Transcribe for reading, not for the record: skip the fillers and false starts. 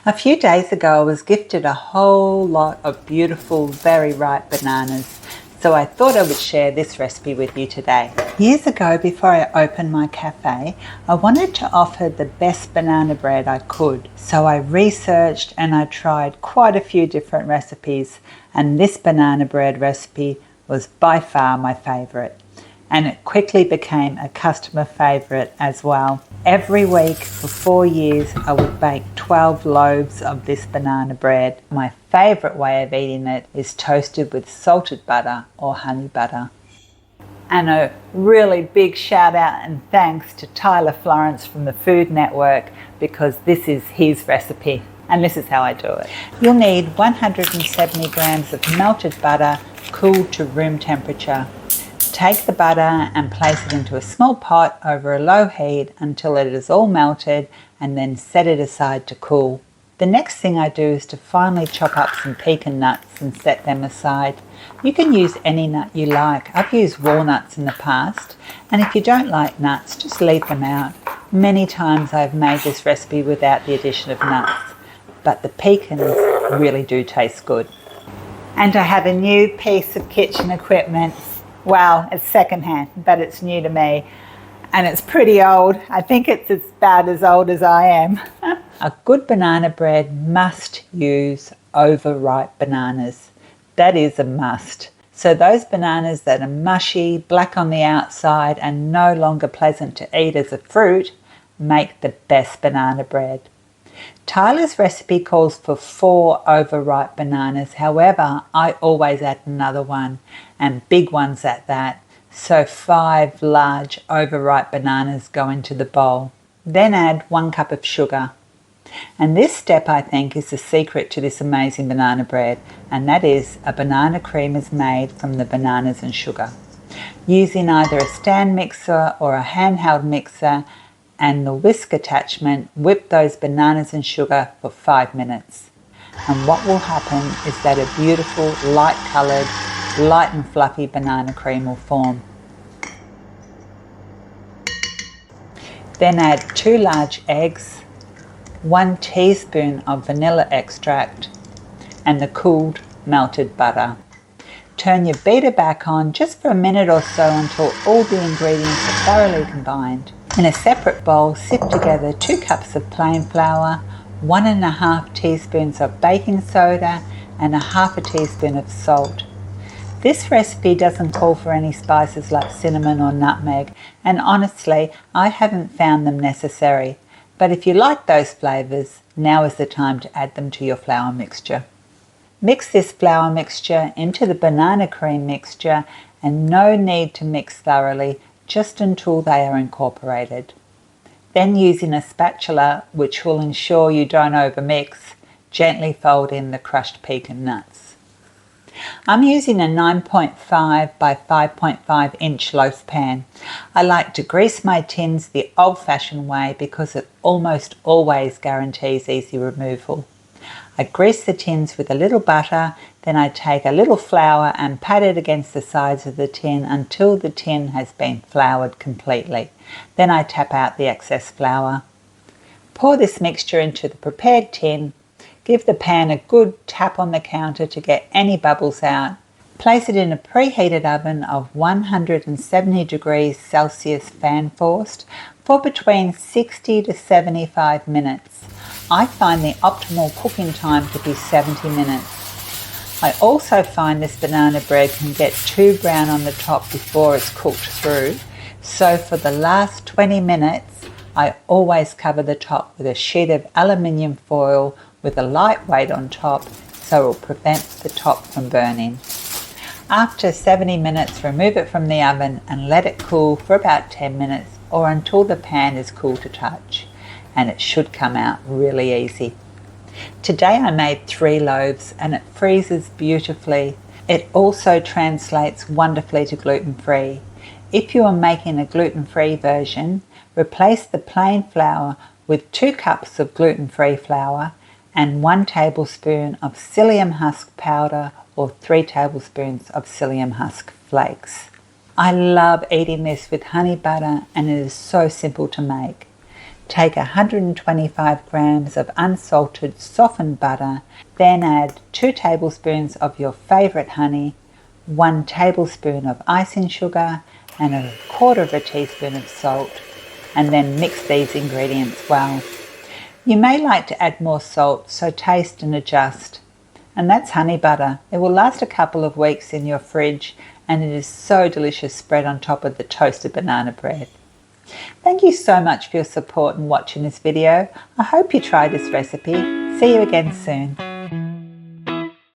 A few days ago I was gifted a whole lot of beautiful, very ripe bananas, so I thought I would share this recipe with you today. Years ago, before I opened my cafe, I wanted to offer the best banana bread I could, so I researched and I tried quite a few different recipes, and this banana bread recipe was by far my favourite. And it quickly became a customer favourite as well. Every week for 4 years I would bake 12 loaves of this banana bread. My favourite way of eating it is toasted with salted butter or honey butter. And a really big shout out and thanks to Tyler Florence from the Food Network, because this is his recipe and this is how I do it. You'll need 170 grams of melted butter cooled to room temperature. Take the butter and place it into a small pot over a low heat until it is all melted, and then set it aside to cool. The next thing I do is to finely chop up some pecan nuts and set them aside. You can use any nut you like. I've used walnuts in the past, and if you don't like nuts, just leave them out. Many times I've made this recipe without the addition of nuts, but the pecans really do taste good. And I have a new piece of kitchen equipment. Well, it's secondhand, but it's new to me, and it's pretty old. I think it's about as old as I am. A good banana bread must use overripe bananas. That is a must. So those bananas that are mushy, black on the outside, and no longer pleasant to eat as a fruit make the best banana bread. Tyler's recipe calls for 4 overripe bananas. However, I always add another one, and big ones at that. So 5 large overripe bananas go into the bowl. Then add 1 cup of sugar. And this step, I think, is the secret to this amazing banana bread, and that is a banana cream is made from the bananas and sugar. Using either a stand mixer or a handheld mixer and the whisk attachment, whip those bananas and sugar for 5 minutes. And what will happen is that a beautiful, light-coloured, light and fluffy banana cream will form. Then add 2 large eggs, 1 teaspoon of vanilla extract, and the cooled melted butter. Turn your beater back on just for a minute or so until all the ingredients are thoroughly combined. In a separate bowl, sift together 2 cups of plain flour, 1½ teaspoons of baking soda, and ½ teaspoon of salt. This recipe doesn't call for any spices like cinnamon or nutmeg, and honestly, I haven't found them necessary. But if you like those flavours, now is the time to add them to your flour mixture. Mix this flour mixture into the banana cream mixture, and no need to mix thoroughly, just until they are incorporated. Then, using a spatula, which will ensure you don't overmix, gently fold in the crushed pecan nuts. I'm using a 9.5 by 5.5 inch loaf pan. I like to grease my tins the old-fashioned way because it almost always guarantees easy removal. I grease the tins with a little butter, then I take a little flour and pat it against the sides of the tin until the tin has been floured completely. Then I tap out the excess flour. Pour this mixture into the prepared tin. Give the pan a good tap on the counter to get any bubbles out. Place it in a preheated oven of 170 degrees Celsius fan forced for between 60 to 75 minutes. I find the optimal cooking time to be 70 minutes. I also find this banana bread can get too brown on the top before it's cooked through, so for the last 20 minutes I always cover the top with a sheet of aluminium foil with a light weight on top, so it will prevent the top from burning. After 70 minutes, remove it from the oven and let it cool for about 10 minutes or until the pan is cool to touch, and it should come out really easy. Today I made 3 loaves and it freezes beautifully. It also translates wonderfully to gluten-free. If you are making a gluten-free version, replace the plain flour with 2 cups of gluten-free flour and 1 tablespoon of psyllium husk powder or 3 tablespoons of psyllium husk flakes. I love eating this with honey butter, and it is so simple to make. Take 125 grams of unsalted softened butter, then add 2 tablespoons of your favourite honey, 1 tablespoon of icing sugar and 1/4 teaspoon of salt, and then mix these ingredients well. You may like to add more salt, so taste and adjust. And that's honey butter. It will last a couple of weeks in your fridge, and it is so delicious spread on top of the toasted banana bread. Thank you so much for your support and watching this video. I hope you try this recipe. See you again soon.